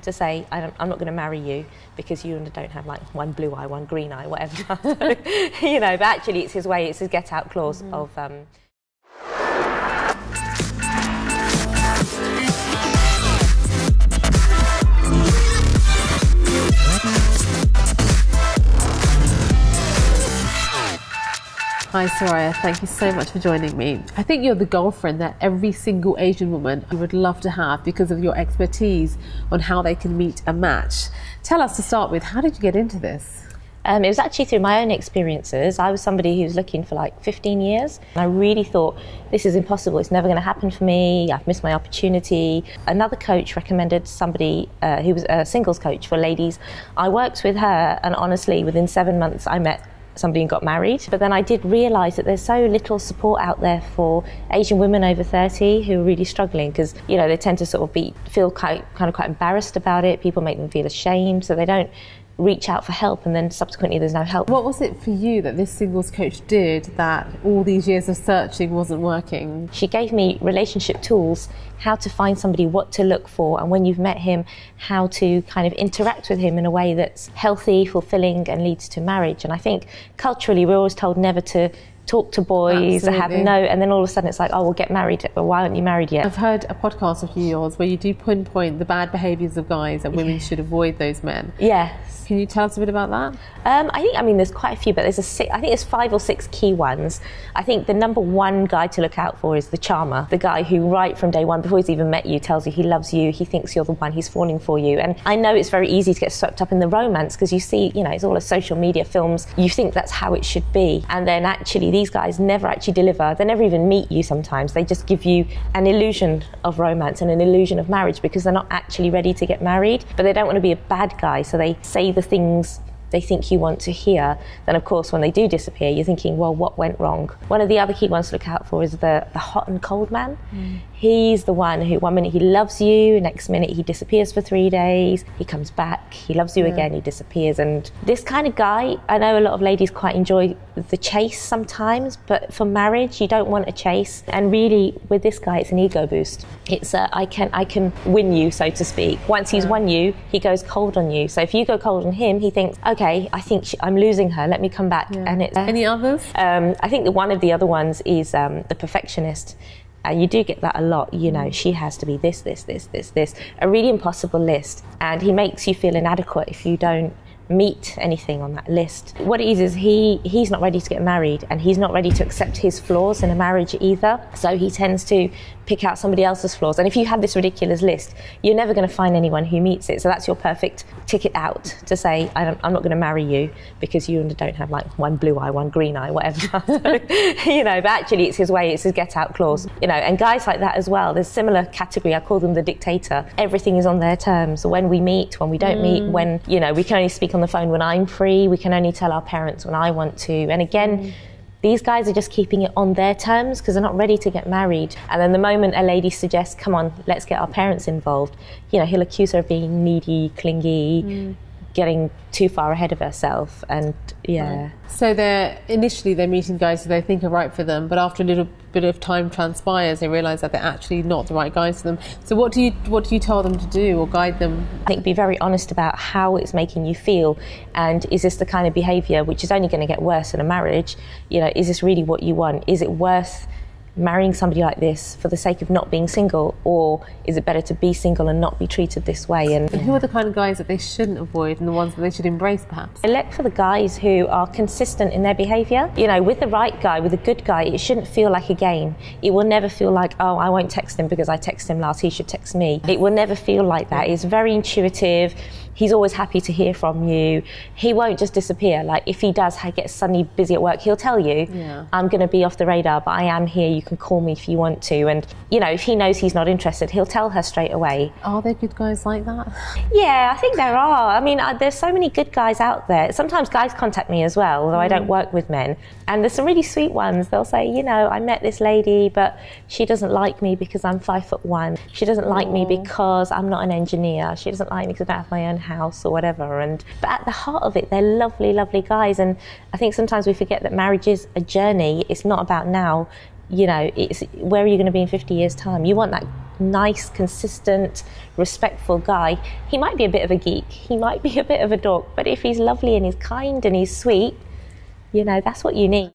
to say I'm not going to marry you because you don't have like one blue eye, one green eye, whatever. But actually it's his way, it's his get out clause of Hi Soraya, thank you so much for joining me. I think you're the girlfriend that every single Asian woman would love to have because of your expertise on how they can meet a match. Tell us, to start with, how did you get into this? It was actually through my own experiences. I was somebody who was looking for like 15 years. And I really thought, this is impossible. It's never going to happen for me. I've missed my opportunity. Another coach recommended somebody who was a singles coach for ladies. I worked with her, and honestly, within 7 months, I met somebody and got married. But then I did realise that there's so little support out there for Asian women over 30 who are really struggling, because they tend to sort of feel quite embarrassed about it. People make them feel ashamed, so they don't reach out for help, and then subsequently there's no help. What was it for you that this singles coach did that all these years of searching wasn't working? She gave me relationship tools, how to find somebody, what to look for, and when you've met him, how to kind of interact with him in a way that's healthy, fulfilling, and leads to marriage. And I think culturally we're always told never to talk to boys, and then all of a sudden it's like, oh, we'll get married, but why aren't you married yet? I've heard a podcast of yours where you do pinpoint the bad behaviours of guys, that women should avoid those men. Yes. Can you tell us a bit about that? I mean, there's quite a few, but I think there's 5 or 6 key ones. I think the number one guy to look out for is the charmer, the guy who right from day one, before he's even met you, tells you he loves you, he thinks you're the one, he's falling for you. And I know it's very easy to get swept up in the romance because you see, it's all a social media films. You think that's how it should be. And then actually these guys never actually deliver. They never even meet you sometimes. They just give you an illusion of romance and an illusion of marriage because they're not actually ready to get married. But they don't want to be a bad guy, so they say the things they think you want to hear. Then of course when they do disappear, you're thinking, well, what went wrong? One of the other key ones to look out for is the hot and cold man. He's the one who 1 minute he loves you, next minute he disappears for 3 days, he comes back, he loves you again, he disappears. And this kind of guy, I know a lot of ladies quite enjoy the chase sometimes, but for marriage you don't want a chase. And really with this guy, it's an ego boost. It's I can win you, so to speak. Once he's won you, he goes cold on you. So if you go cold on him, he thinks, okay, I think I'm losing her, let me come back. And it's any others? I think one of the other ones is the perfectionist. You do get that a lot, she has to be this, a really impossible list. And he makes you feel inadequate if you don't meet anything on that list. What it is he's not ready to get married, and he's not ready to accept his flaws in a marriage either. So he tends to pick out somebody else's flaws. And if you have this ridiculous list, you're never going to find anyone who meets it. So that's your perfect ticket out to say, I'm not going to marry you because you don't have like one blue eye, one green eye, whatever. But actually it's his way, it's his get out clause. And guys like that as well, there's a similar category, I call them the dictator. Everything is on their terms. When we meet, when we don't meet, when, we can only speak on the phone when I'm free, we can only tell our parents when I want to. And again, these guys are just keeping it on their terms because they're not ready to get married. And then the moment a lady suggests, come on, let's get our parents involved, he'll accuse her of being needy, clingy, getting too far ahead of herself. And so initially they're meeting guys who they think are right for them, but after a little bit of time transpires, they realise that they're actually not the right guys for them. So what do you tell them to do or guide them? I think be very honest about how it's making you feel, and is this the kind of behaviour which is only going to get worse in a marriage? Is this really what you want? Is it worth marrying somebody like this for the sake of not being single, or is it better to be single and not be treated this way? And who are the kind of guys that they shouldn't avoid and the ones that they should embrace, perhaps? I look for the guys who are consistent in their behaviour. With the right guy, with a good guy, it shouldn't feel like a game. It will never feel like, oh, I won't text him because I texted him last, he should text me. It will never feel like that. It's very intuitive. He's always happy to hear from you. He won't just disappear. Like if he does get suddenly busy at work, he'll tell you, I'm going to be off the radar, but I am here. You can call me if you want to. And, if he knows he's not interested, he'll tell her straight away. Are there good guys like that? Yeah, I think there are. I mean, there's so many good guys out there. Sometimes guys contact me as well, although I don't work with men. And there's some really sweet ones. They'll say, I met this lady, but she doesn't like me because I'm 5'1". She doesn't like me because I'm not an engineer. She doesn't like me because I don't have my own house or whatever. But at the heart of it, they're lovely, lovely guys. And I think sometimes we forget that marriage is a journey. It's not about now. It's where are you going to be in 50 years' time? You want that nice, consistent, respectful guy. He might be a bit of a geek, he might be a bit of a dork, but if he's lovely and he's kind and he's sweet, you know, that's what you need.